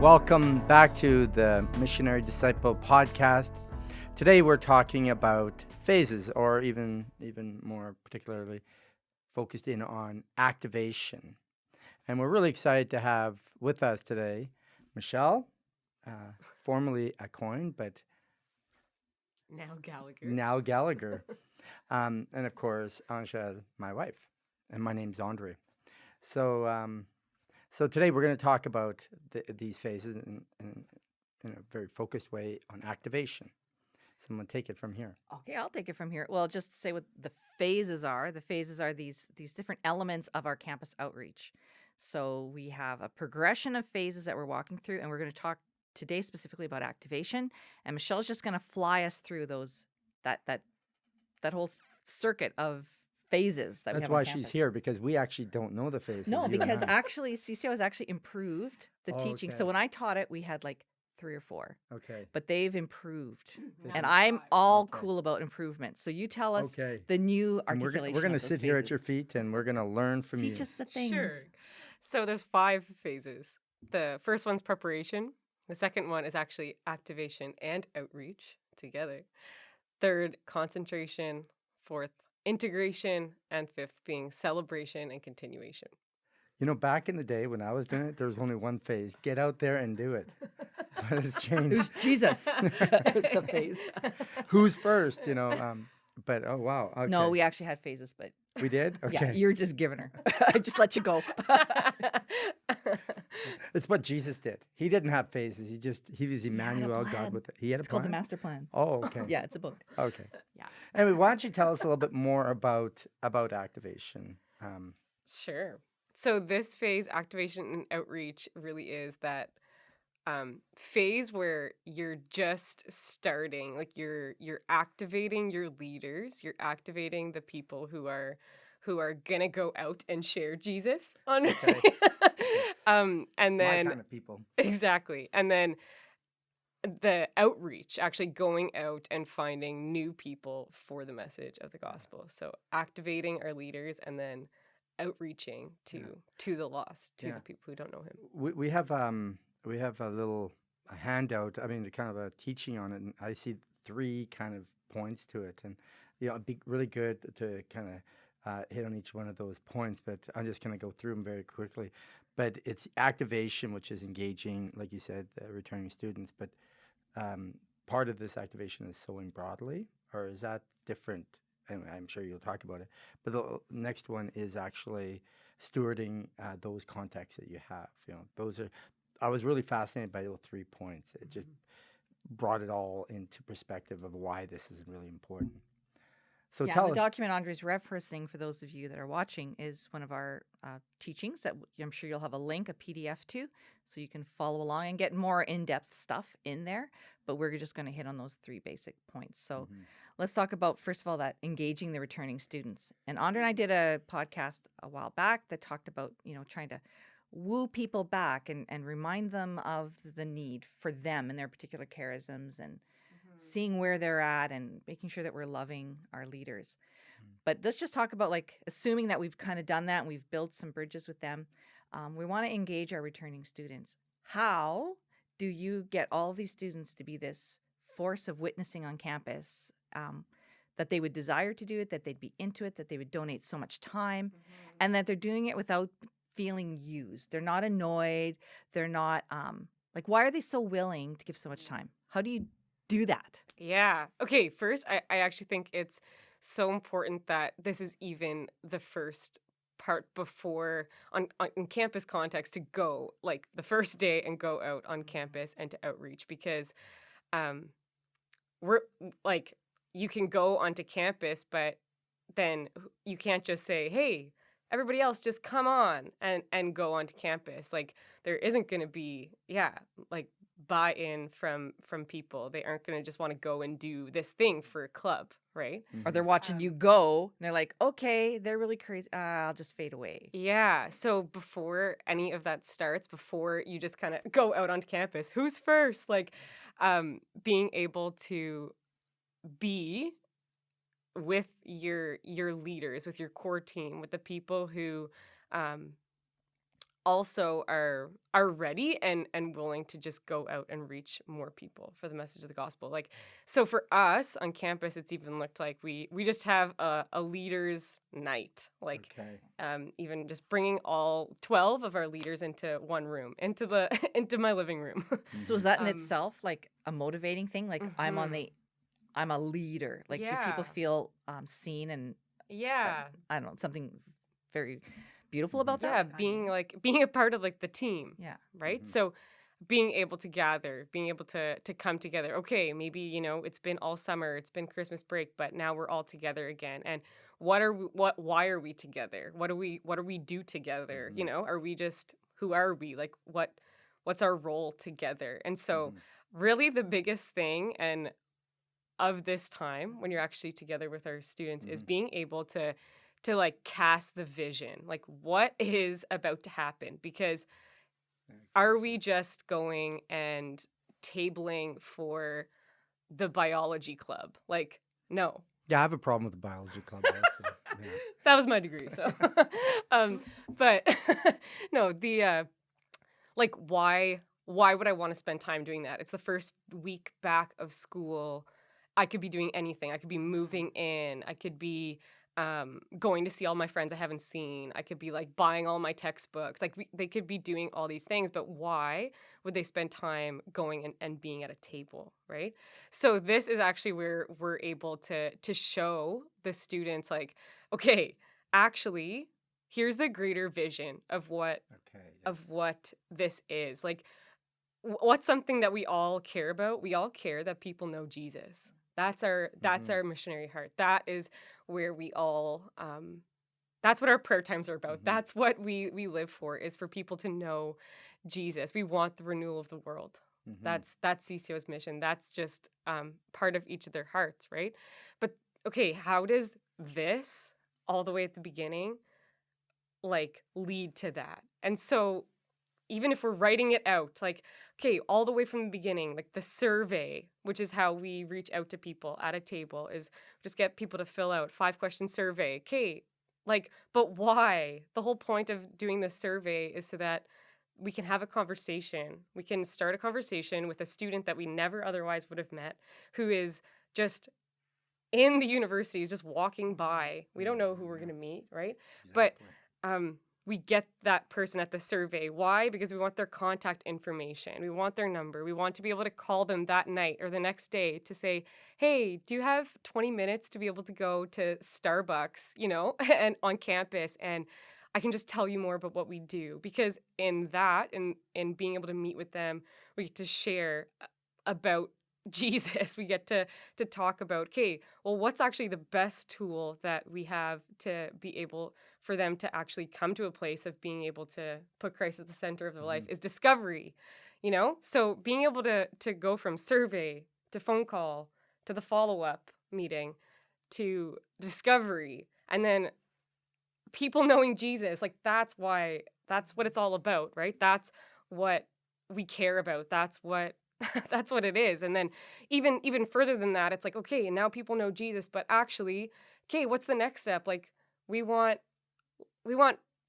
Welcome back to the Missionary Disciple podcast. Today we're talking about phases, or even more particularly focused in on activation. And we're really excited to have with us today Michelle, formerly a coin, but now Gallagher. And of course, Anja, my wife. And my name's Andre. So today we're going to talk about these phases in a very focused way on activation. Someone take it from here. Okay, I'll take it from here. Well, just to say what the phases are. The phases are these different elements of our campus outreach. So we have a progression of phases that we're walking through, and we're going to talk today specifically about activation. And Michelle's just going to fly us through that whole circuit of phases that we That's have why on she's campus. here, because we actually don't know the phases. No, you and because I. actually CCO has actually improved the teaching. Okay. So when I taught it, we had like 3 or 4. Okay. But they've improved. Now And it's I'm 5. all Okay. cool about improvement. So you tell us Okay. the new And articulation. we're going to of those sit here at phases. your feet, and we're going to learn from you. Teach us the things. Sure. So there's 5 phases. The first one's preparation. The second one is actually activation and outreach together. Third, concentration. Fourth, integration. And fifth being celebration and continuation. You know, back in the day when I was doing it, there was only one phase: get out there and do it. But it's changed. It was Jesus. It's the phase. Who's first? But oh wow. Okay. No, we actually had phases, but We did. Okay. yeah, you're just giving her. I just let you go. It's what Jesus did. He didn't have phases. He was had a Emmanuel, God plan. with it. He had It's a plan. called the master plan. Oh, okay. Yeah, it's a book. Okay. Yeah. Anyway, why don't you tell us a little bit more about activation? Sure. So this phase, activation and outreach, really is that phase where you're just starting, like you're activating your leaders, you're activating the people who are gonna go out and share Jesus on. Okay. And My then kind of people. exactly, and then the outreach, actually going out and finding new people for the message of the gospel. So activating our leaders and then outreaching to the lost, to the people who don't know him. We have a little handout. I mean, the kind of a teaching on it, and I see 3 kind of points to it, and it'd be really good to kind of hit on each one of those points. But I'm just going to go through them very quickly. But it's activation, which is engaging, like you said, returning students. But part of this activation is sowing broadly, or is that different? Anyway, I'm sure you'll talk about it. But the next one is actually stewarding those contexts that you have. Those are. I was really fascinated by those 3 points. It just brought it all into perspective of why this is really important. So Yeah, tell the us. document Andre's referencing, for those of you that are watching, is one of our teachings that I'm sure you'll have a link, a PDF to, so you can follow along and get more in-depth stuff in there. But we're just going to hit on those 3 basic points. So let's talk about, first of all, that engaging the returning students. And Andre and I did a podcast a while back that talked about, trying to woo people back and remind them of the need for them and their particular charisms, and seeing where they're at and making sure that we're loving our leaders. But let's just talk about, like, assuming that we've kind of done that and we've built some bridges with them. We want to engage our returning students. How do you get all of these students to be this force of witnessing on campus, that they would desire to do it, that they'd be into it, that they would donate so much time, and that they're doing it without feeling used? They're not annoyed. They're not why are they so willing to give so much time? How do you do that? Yeah. Okay, first, I actually think it's so important that this is even the first part before on in campus context, to go, like, the first day and go out on campus and to outreach, because we're like, you can go onto campus, but then you can't just say, hey, everybody else just come on and go onto campus. Like, there isn't going to be like buy-in from people. They aren't going to just want to go and do this thing for a club, right? Or they're watching you go and they're like, okay, they're really crazy. I'll just fade away. Yeah. So before any of that starts, before you just kind of go out onto campus, who's first? Like, being able to be with your leaders, with your core team, with the people who also are ready and willing to just go out and reach more people for the message of the gospel. Like, so for us on campus, it's even looked like we just have a leaders night, like Okay. even just bringing all 12 of our leaders into one room, into the into my living room. So is Mhm. that in itself like a motivating thing? Like Mhm. I'm a leader. Like, do people Yeah. feel seen and Yeah. I don't know, something very beautiful Mhm. about that? Yeah, Like, being a part of like the team, yeah. right? Mhm. So being able to gather, being able to come together. Okay, maybe, it's been all summer, it's been Christmas break, but now we're all together again. And why are we together? What do we do together? Mhm. Are we just who are we? Like what's our role together? And so Mhm. really the biggest thing and of this time when you're actually together with our students is Mhm. being able to like cast the vision, like what is about to happen, because are we Exactly. just going and tabling for the biology club? Like, no. Yeah, I have a problem with the biology club also. Yeah. That was my degree, so um but no, the like why would I want to spend time doing that? It's the first week back of school. I could be doing anything. I could be moving in. I could be going to see all my friends I haven't seen. I could be like buying all my textbooks. Like they could be doing all these things, but why would they spend time going and being at a table, right? So this is actually where we're able to show the students like, okay, actually, here's the greater vision of what Okay. of Yes. what this is. Like, what's something that we all care about? We all care that people know Jesus. That's Mhm. our missionary heart. That is where we all that's what our prayer times are about. Mhm. That's what we live for, is for people to know Jesus. We want the renewal of the world. Mhm. That's CCO's mission. That's just part of each of their hearts, right? But okay, how does this all the way at the beginning like lead to that? And so even if we're writing it out, like, okay, all the way from the beginning, like the survey, which is how we reach out to people at a table, is just get people to fill out 5-question survey. Okay, like, but why? The whole point of doing this survey is so that we can have a conversation. We can start a conversation with a student that we never otherwise would have met, who is just in the university, is just walking by. We don't know who we're Yeah. going to meet, right? But Exactly. um, we get that person at the survey. Why? Because we want their contact information. We want their number. We want to be able to call them that night or the next day to say, hey, do you have 20 minutes to be able to go to Starbucks, and on campus? And I can just tell you more about what we do. Because in that, in being able to meet with them, we get to share about Jesus. We get to talk about, okay, well, what's actually the best tool that we have to be able for them to actually come to a place of being able to put Christ at the center of their life Mhm. is discovery. So being able to go from survey to phone call to the follow-up meeting to discovery, and then people knowing Jesus, like that's what it's all about, right? That's what we care about. That's what that's what it is. And then even further than that, it's like, okay, and now people know Jesus, but actually, okay, what's the next step? Like we want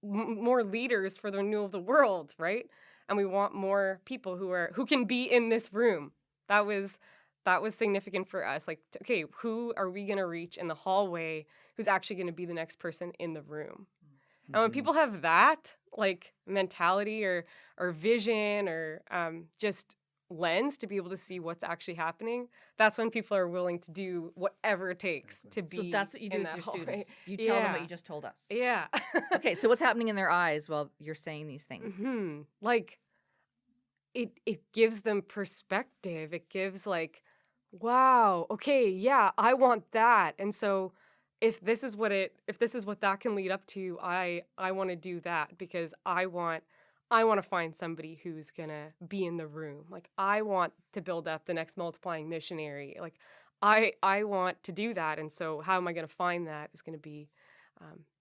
more leaders for the renewal of the world, right? And we want more people who can be in this room. That was significant for us. Like, okay, who are we going to reach in the hallway who's actually going to be the next person in the room? And when Mhm. people have that like mentality or vision or just lens to be able to see what's actually happening, that's when people are willing to do whatever it takes Exactly. to So be that's what you do in with that your hallway. students. You tell them what Yeah. you just told us. Yeah. Okay, so what's happening in their eyes while you're saying these things? Like it gives them perspective. It gives like, wow, okay, yeah, I want that. And so if this is what that can lead up to, I want to do that because I want to find somebody who's going to be in the room. Like I want to build up the next multiplying missionary. Like I want to do that. And so how am I going to find that is going to be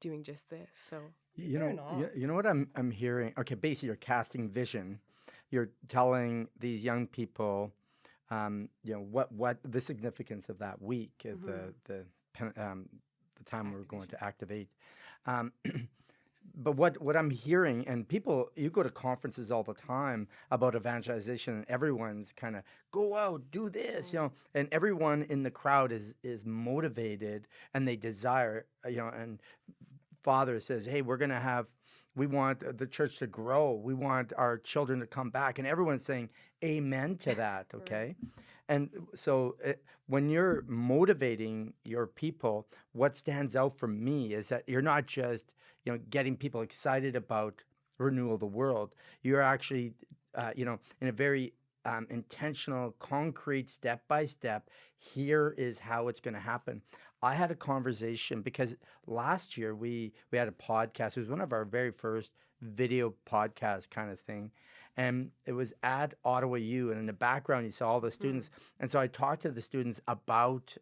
doing just this. So You right know, on. you know what I'm hearing. Okay, basically, you're casting vision. You're telling these young people, what the significance of that week, Mm-hmm. the time we're going Activation. to activate. Um, but what I'm hearing, and people, you go to conferences all the time about evangelization, and everyone's kind of go out, do this, and everyone in the crowd is motivated and they desire, and Father says, hey, we want the church to grow. We want our children to come back. And everyone's saying amen to that, okay? And so when you're motivating your people, what stands out for me is that you're not just, getting people excited about renewal of the world. You're actually, in a very intentional, concrete, step by step, here is how it's going to happen. I had a conversation because last year we had a podcast. It was one of our very first video podcast kind of thing. And it was at Ottawa U, and in the background you saw all the students. And so I talked to the students about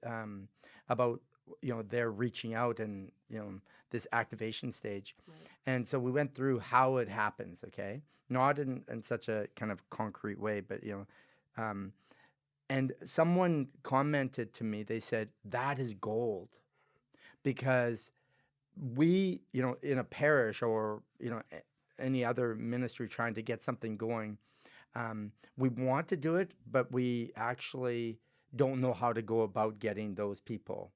their reaching out and this activation stage. Right. And so we went through how it happens. Okay, not in such a kind of concrete way, but and someone commented to me. They said that is gold, because we, in a parish or any other ministry trying to get something going, we want to do it, but we actually don't know how to go about getting those people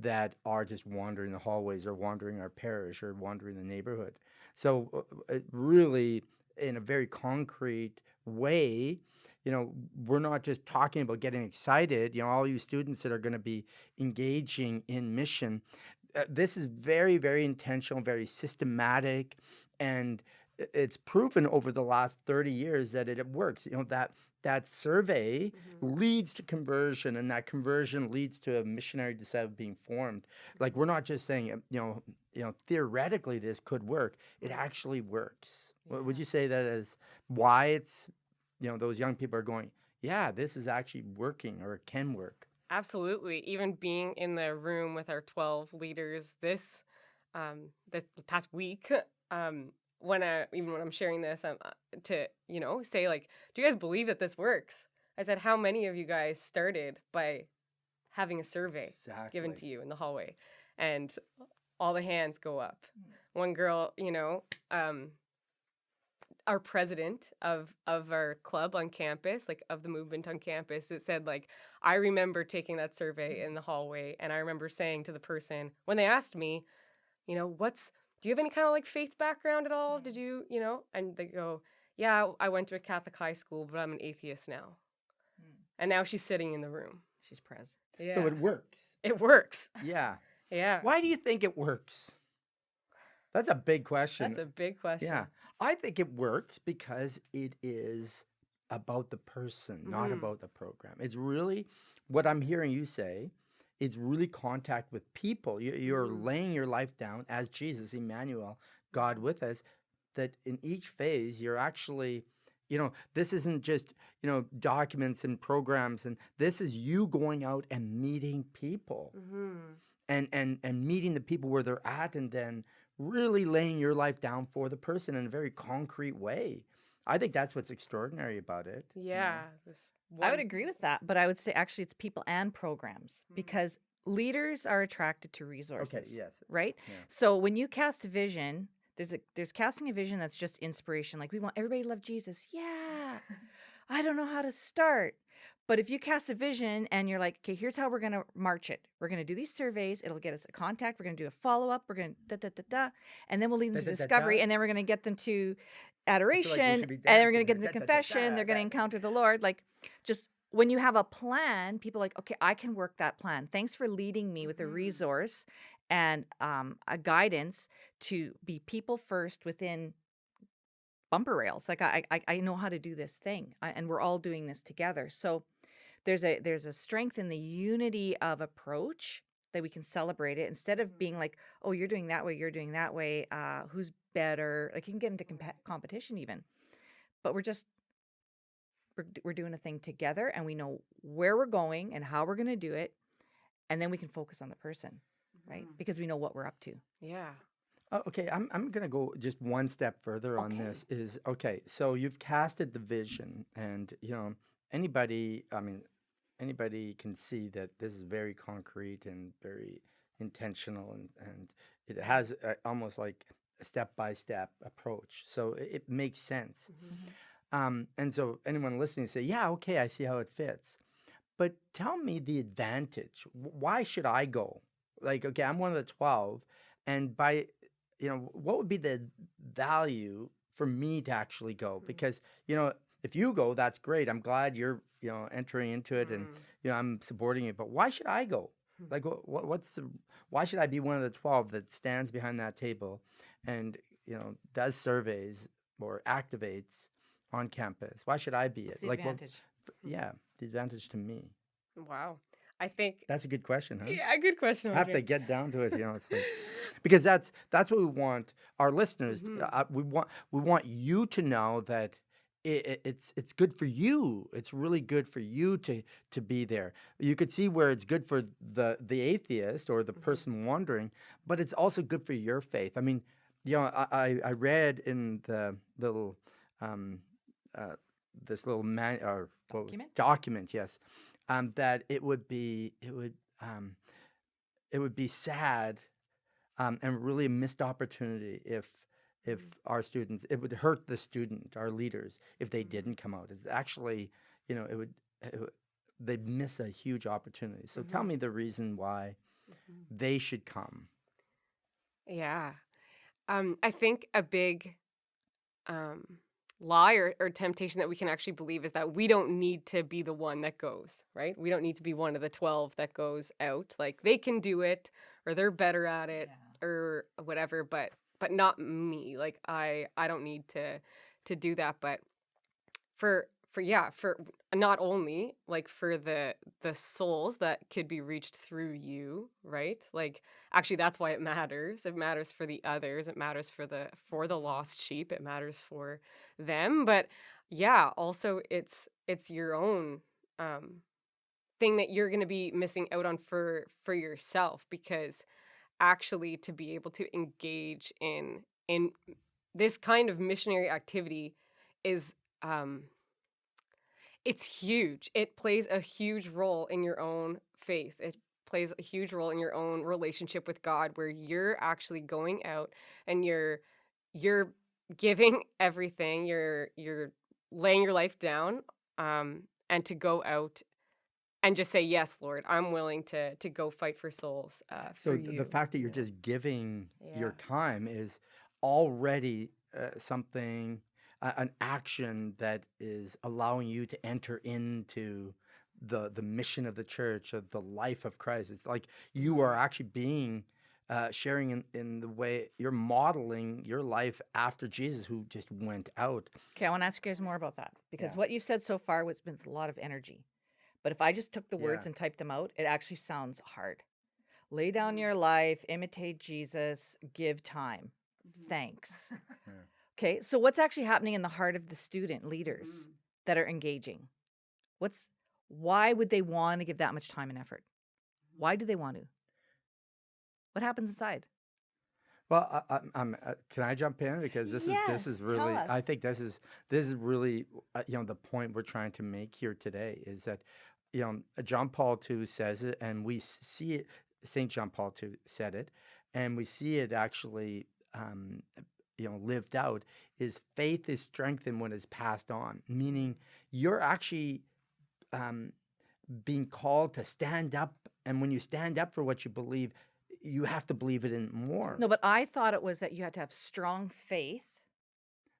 that are just wandering the hallways or wandering our parish or wandering the neighborhood. So really, in a very concrete way, we're not just talking about getting excited. All you students that are going to be engaging in mission, this is very, very intentional, very systematic, and it's proven over the last 30 years that it works. That survey leads to conversion, and that conversion leads to a missionary disciple being formed. Like, we're not just saying, theoretically this could work. It actually works. Yeah. Would you say that is why it's, those young people are going, yeah, this is actually working, or it can work? Absolutely. Even being in the room with our 12 leaders this past week, when I'm sharing this, to say, like, do you guys believe that this works? I said, how many of you guys started by having a survey given to you in the hallway, and all the hands go up. One girl, our president of our club on campus, like of the movement on campus, it said, like, I remember taking that survey in the hallway, and I remember saying to the person when they asked me, do you have any kind of like faith background at all? Did you, and they go, yeah, I went to a Catholic high school, but I'm an atheist now. And now she's sitting in the room. She's Prez. Yeah. So it works. It works. Yeah. Yeah. Why do you think it works? That's a big question. That's a big question. Yeah. I think it works because it is about the person, not about the program. It's really what I'm hearing you say. It's really contact with people. You're laying your life down as Jesus, Emmanuel, God with us, that in each phase you're actually, this isn't just, documents and programs, and this is you going out and meeting people and meeting the people where they're at, and then really laying your life down for the person in a very concrete way. I think that's what's extraordinary about it. Yeah. I would agree with that, but I would say actually it's people and programs, because leaders are attracted to resources. Okay, yes. Right? Yeah. So when you cast a vision, there's casting a vision that's just inspiration. Like, we want everybody to love Jesus. Yeah. I don't know how to start. But if you cast a vision and you're like, okay, here's how we're going to march it. We're going to do these surveys. It'll get us a contact. We're going to do a follow-up. We're going to and then we'll lead them to discovery. And then we're going to get them to adoration. And then we're going to get them to confession. They're going to encounter the Lord. Like, just when you have a plan, people are like, okay, I can work that plan. Thanks for leading me with a resource and a guidance to be people first within bumper rails. Like, I know how to do this thing, and we're all doing this together. So there's a strength in the unity of approach that we can celebrate it, instead of being like, oh, you're doing that way, you're doing that way. Who's better? Like, you can get into competition even, but we're doing a thing together, and we know where we're going and how we're going to do it, and then we can focus on the person, right? Because we know what we're up to. Yeah. Okay, I'm going to go just one step further on this. So you've casted the vision, and anybody can see that this is very concrete and very intentional, and it has almost like step-by-step approach. So it makes sense. Mhm. And so anyone listening say, yeah, okay, I see how it fits. But tell me the advantage. Why should I go? Like, okay, I'm one of the 12, and what would be the value for me to actually go? Because, if you go, that's great. I'm glad you're, entering into it, and, Mm. I'm supporting it. But why should I go? Like, why should I be one of the 12 that stands behind that table and, does surveys or activates on campus? Why should I be What's it? the Like, well, advantage? yeah, the advantage to me. Wow. I think, That's a good question, huh? yeah, good question, I have to Andre. get down to it, it's like because that's what we want our listeners. Mhm. We want you to know that it's good for you. It's really good for you to be there. You could see where it's good for the atheist or the Mhm. person wondering, but it's also good for your faith. I mean, I read in the little um, uh, this little Document? document, yes, that um, it would be sad and really a missed opportunity if Mhm. our students it would hurt the student, our leaders, if they Mhm. didn't come out. It's actually, it would they'd miss a huge opportunity. So tell Mhm. me the reason why Mhm. they should come. Yeah. I think a big um, lie or temptation that we can actually believe is that we don't need to be the one that goes, right? We don't need to be one of the 12 that goes out. Like they can do it or they're better at it Yeah. or whatever, but not me. Like I don't need to do that. But for not only like for the souls that could be reached through you, right? Like actually that's why it matters for the others, it matters for the lost sheep, it matters for them. But yeah, also it's your own um thing that you're going to be missing out on for yourself, because actually to be able to engage in this kind of missionary activity is um it's huge. It plays a huge role in your own faith. It plays a huge role in your own relationship with God, where you're actually going out and you're giving everything. You're laying your life down, and to go out and just say, "Yes, Lord, I'm willing to go fight for souls for So the you." fact that you're You know? just giving your Yeah. time is already something, an action that is allowing you to enter into the mission of the church, of the life of Christ. It's like you are Mhm. actually being sharing in the way you're modeling your life after Jesus, who just went out. Okay, I want to ask you guys more about that because Yeah. what you've said so far was been a lot of energy. But if I just took the Yeah. words and typed them out, it actually sounds hard. Lay down Mhm. your life, imitate Jesus, give time. Mhm. Thanks. Yeah. Okay, so what's actually happening in the heart of the student leaders Mhm. that are engaging? Why would they want to give that much time and effort? Why do they want to? What happens inside? Well, can I jump in because this is Yes, tell really I us. think this is really the point we're trying to make here today is that John Paul II says it, and we see it. Saint John Paul II said it, and we see it actually lived out. Is faith is strengthened when it's passed on, meaning you're actually um, being called to stand up, and when you stand up for what you believe, you have to believe it in more. No, but I thought it was that you had to have strong faith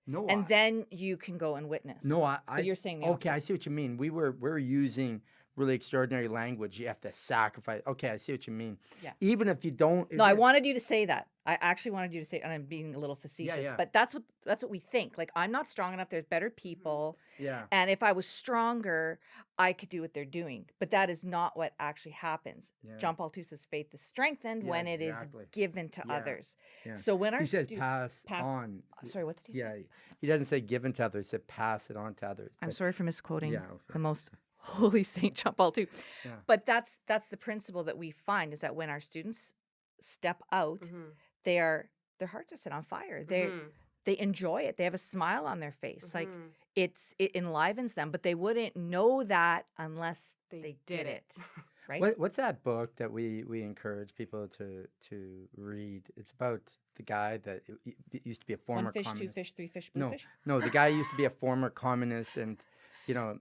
No, and then you can go and witness. no, I, But I, you're saying the okay, I opposite. see what you mean. We're using really extraordinary language. You have to sacrifice. Okay, I see what you mean. Yeah. Even if you don't, No, I even if, wanted you to say that. I actually wanted you to say, and I'm being a little yeah, facetious, yeah, but that's what we think. Like I'm not strong enough. There's better Mhm. people, yeah, and if I was stronger, I could do what they're doing. But that is not what actually happens. yeah, John Paul II says faith is strengthened yeah, when it is exactly. given to Yeah, others. yeah. So when our He says student pass pass, on. sorry, what did he say? Yeah, he doesn't say given to others. He said pass it on to others. I'm But sorry for misquoting yeah, okay. the most Sorry. holy Saint John Paul II. Yeah, But that's the principle that we find is that when our students step out, Mhm. their hearts are set on fire. Mhm. They enjoy it. They have a smile on their face. Like Mhm. it enlivens them, but they wouldn't know that unless They they did did it. it. right? What's that book that we encourage people to read? It's about the guy that used to be a One former fish, two communist. fish, three fish, blue No, fish. no, the guy used to be a former communist, and you know,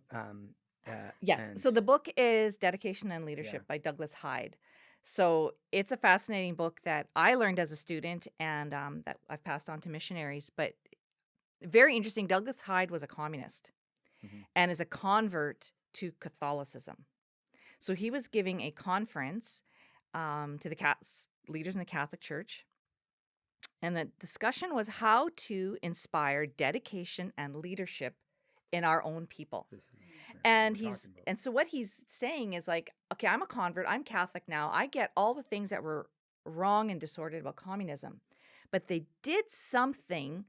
Yes. and So the book is Dedication and yeah, Leadership by Douglas Hyde. So it's a fascinating book that I learned as a student and that I've passed on to missionaries. But very interesting. Douglas Hyde was a communist hmm and is a convert to Catholicism. So he was giving a conference to the leaders in the Catholic Church. And the discussion was how to inspire dedication and leadership in our own people. this is what And we're talking about. so what he's saying is like, okay, I'm a convert, I'm Catholic now. I get all the things that were wrong and disordered about communism. But they did something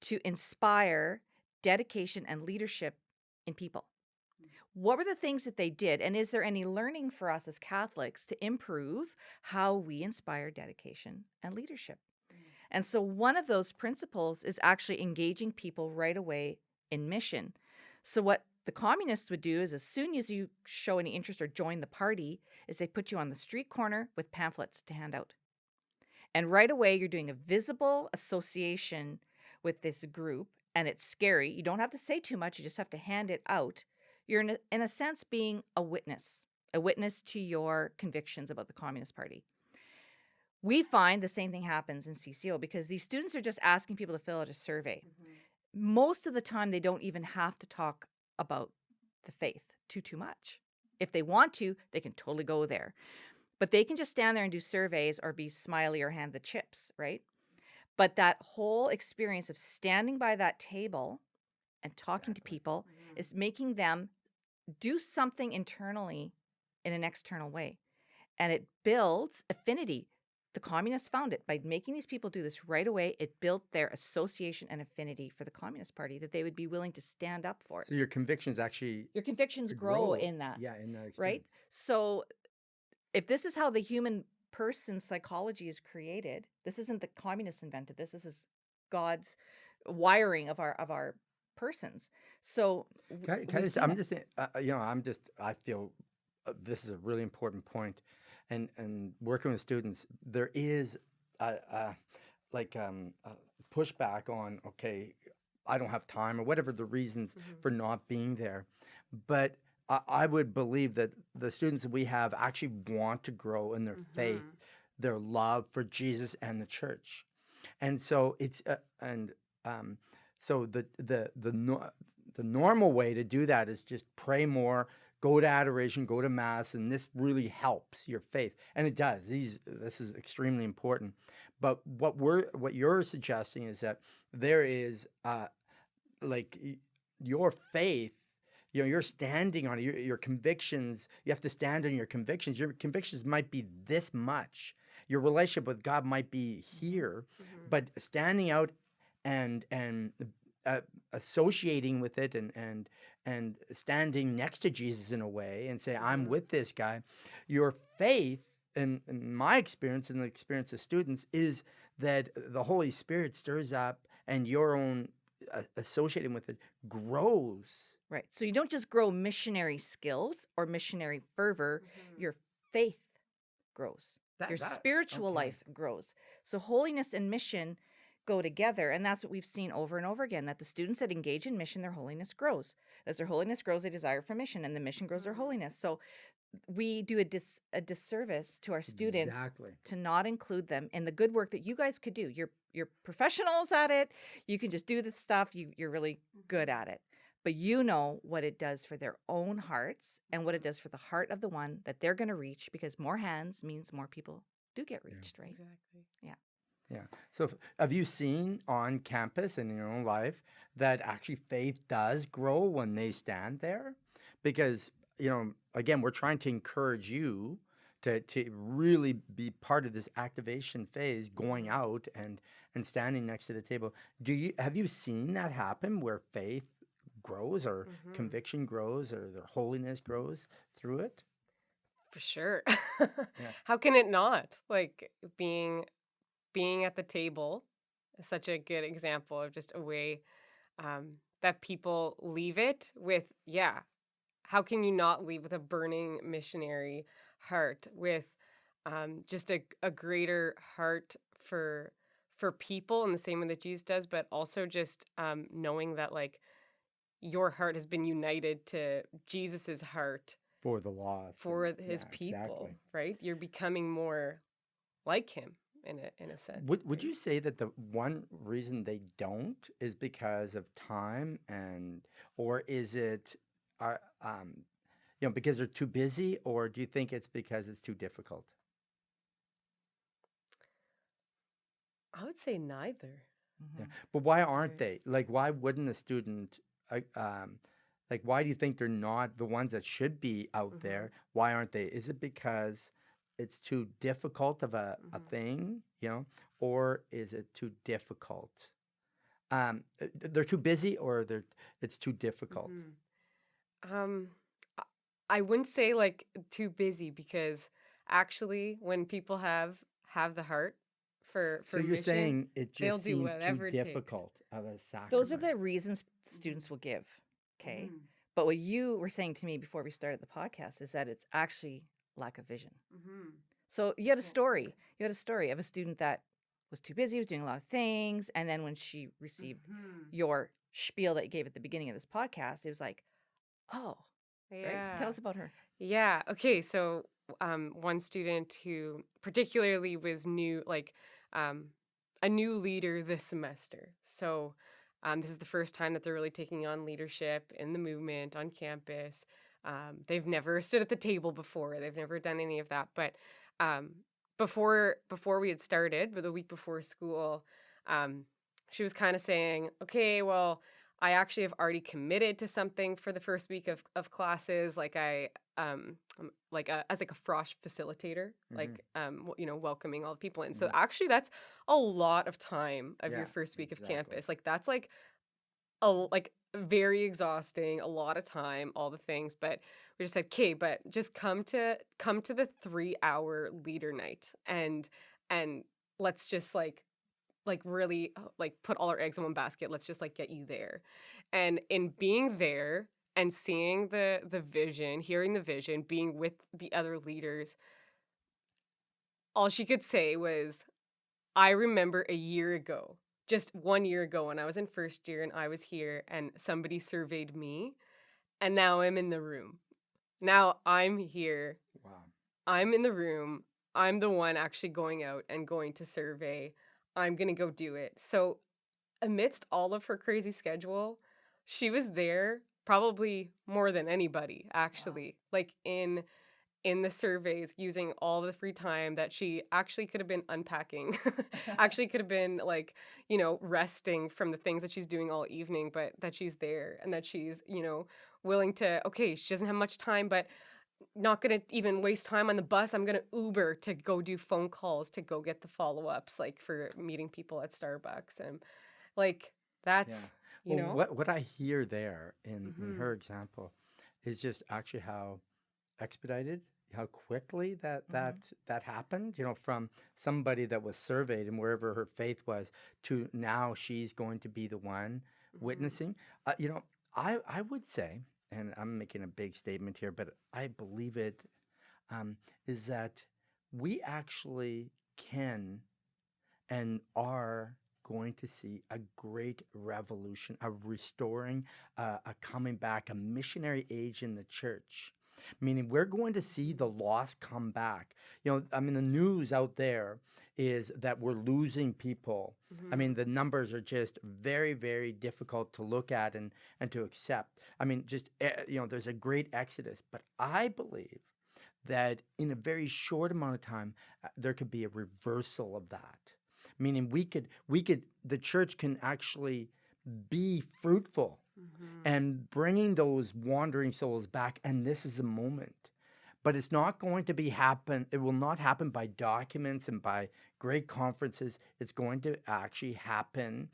to inspire dedication and leadership in people. What were the things that they did? And is there any learning for us as Catholics to improve how we inspire dedication and leadership? And so one of those principles is actually engaging people right away in mission. So what the communists would do is as soon as you show any interest or join the party is they put you on the street corner with pamphlets to hand out. And right away you're doing a visible association with this group and it's scary. You don't have to say too much, you just have to hand it out. You're in a sense being a witness to your convictions about the Communist Party. We find the same thing happens in CCO because these students are just asking people to fill out a survey. Most of the time, they don't even have to talk about the faith too much. If they want to, they can totally go there. But they can just stand there and do surveys or be smiley or hand the chips, right? But that whole experience of standing by that table and talking to Exactly. people is making them do something internally in an external way. And it builds affinity. The communists found it by making these people do this right away. It built their association and affinity for the Communist Party that they would be willing to stand up for it. So your convictions actually Your convictions grow in that, yeah, in that right? experience. So if this is how the human person's psychology is created, this isn't the communists invented this. This is God's wiring of our persons. So Can I just, I'm just, I feel this is a really important point, and working with students, there is like a pushback on, okay, I don't have time or whatever the reasons for not being there, but I would believe that the students that we have actually want to grow in their faith, their love for Jesus and the church, and so it's so the normal way to do that is just pray more, go to adoration, go to mass, and this really helps your faith, and it does. This is extremely important. But what you're suggesting is that there is like your faith. You know, you're standing on it, your convictions. You have to stand on your convictions. Your convictions might be this much. Your relationship with God might be here, but standing out and associating with it and standing next to Jesus in a way and say, I'm with this guy. Your faith, in my experience and the experience of students, is that the Holy Spirit stirs up and your own associating with it grows. Right. So you don't just grow missionary skills or missionary fervor, your faith grows. Your spiritual life grows. So holiness and mission go together. And that's what we've seen over and over again, that the students that engage in mission, their holiness grows. As their holiness grows, they desire for mission, and the mission grows their holiness. So we do a disservice to our students Exactly. to not include them in the good work that you guys could do. You're professionals at it. You can just do the stuff. You're really good at it. But you know what it does for their own hearts and what it does for the heart of the one that they're going to reach, because more hands means more people do get reached, right? Exactly. Yeah. So have you seen on campus and in your own life that actually faith does grow when they stand there? Because, again, we're trying to encourage you to really be part of this activation phase, going out and standing next to the table. Have you seen that happen where faith grows or conviction grows or their holiness grows through it? For sure. Yeah. How can it not? Like being at the table is such a good example of just a way that people leave it with, how can you not leave with a burning missionary heart, with just a greater heart for people in the same way that Jesus does, but also just knowing that like your heart has been united to Jesus's heart For the lost. And for yeah, his people, exactly. right? You're becoming more like him in a sense, Would right? you say that the one reason they don't is because of time, and or is it because they're too busy, or do you think it's because it's too difficult? I would say neither. Yeah. Hmm. But why aren't Right. they? Like, why wouldn't a student, like, why do you think they're not the ones that should be out Hmm. there? Why aren't they? Is it because it's too difficult of a Hmm. thing, or is it too difficult? They're too busy, or it's too difficult. Hmm. Um, I I wouldn't say like too busy, because actually, when people have the heart So for you're mission, saying it they'll just do seems too whatever it takes. difficult of a Those are sacrifice. the reasons students Hmm. will give. Okay. Hmm. But what you were saying to me before we started the podcast is that it's actually lack of vision. Hmm. So you had a Can't see story. it. You had a story of a student that was too busy, was doing a lot of things. And then when she received Hmm. your spiel that you gave at the beginning of this podcast, it was like, oh, right? Tell Yeah. us about her. Yeah. Okay. So, one student who particularly was new, like, um, a new leader this semester. So, this is the first time that they're really taking on leadership in the movement on campus. They've never stood at the table before. They've never done any of that. But um, before we had started, but the week before school, um, she was kind of saying, "Okay, well, I actually have already committed to something for the first week of classes. Like like as like a frosh facilitator, Hmm. like welcoming all the people in. So Hmm. actually, that's a lot of time of your Yeah, first week of exactly. campus. Like that's like like very exhausting, a lot of time, all the things. But we just said, okay, but just come to the 3 hour leader night, and let's just like really like put all our eggs in one basket. Let's just like get you there. And in being there and seeing the vision, hearing the vision, being with the other leaders, all she could say was, I remember a year ago, just 1 year ago, when I was in first year and I was here and somebody surveyed me, and now I'm in the room. Now I'm here. Wow. I'm in the room. I'm the one actually going out and going to survey. I'm going to go do it. So amidst all of her crazy schedule, she was there probably more than anybody, Wow. actually. Like in the surveys, using all the free time that she actually could have been unpacking, actually could have been like, resting from the things that she's doing all evening, but that she's there and that she's, willing to, okay, she doesn't have much time, but not going to even waste time on the bus. I'm going to Uber to go do phone calls to go get the follow-ups, like for meeting people at Starbucks. And like Yeah. that's, you Well, know. what I hear there in Mhm. her example is just actually how expedited, how quickly Hmm. that happened, from somebody that was surveyed and wherever her faith was to now she's going to be the one Mhm. witnessing. I would say, and I'm making a big statement here, but I believe it, is that we actually can and are going to see a great revolution, a restoring, a coming back, a missionary age in the church. Meaning, we're going to see the Mhm. lost come back. I mean, the news out there is that we're losing people. I mean, Mhm. the numbers are just very, very difficult to look at and to accept. I mean, just, there's a great exodus. But I believe that in a very short amount of time, there could be a reversal of that. Meaning the church can actually be fruitful Mhm. and bringing those wandering souls back. And this is a moment. But it's not going to it will not happen by documents and by great conferences. It's going to actually happen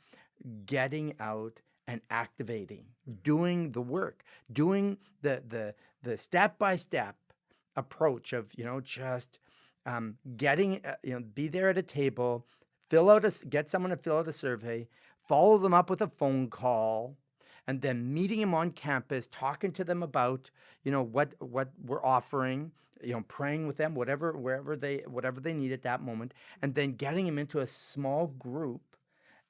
getting out and activating, doing the work, doing the step by step approach of just getting be there at a table, get someone to fill out a survey, follow them up with a phone call, and then meeting them on campus, talking to them about, what we're offering, praying with them, whatever they need at that moment, and then getting them into a small group,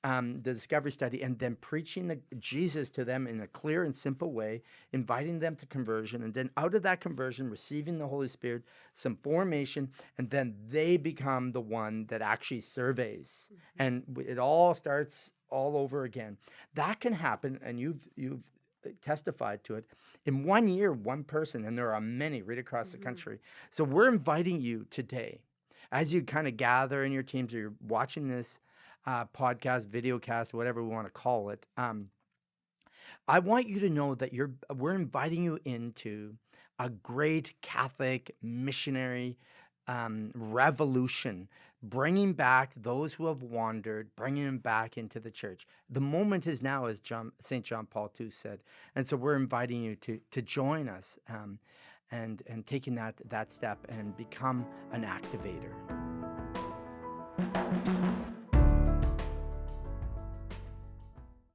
the discovery study, and then preaching Jesus to them in a clear and simple way, inviting them to conversion, and then out of that conversion, receiving the Holy Spirit, some formation, and then they become the one that actually surveys, and it all starts all over again. That can happen, and you've testified to it, in 1 year, one person, and there are many right across the country. So we're inviting you today, as you kind of gather in your teams, or you're watching this podcast, videocast, whatever we want to call it. I want you to know that we're inviting you into a great Catholic missionary revolution, bringing back those who have wandered, bringing them back into the church. The moment is now, as St. John Paul II said. And so we're inviting you to join us and taking that step and become an activator.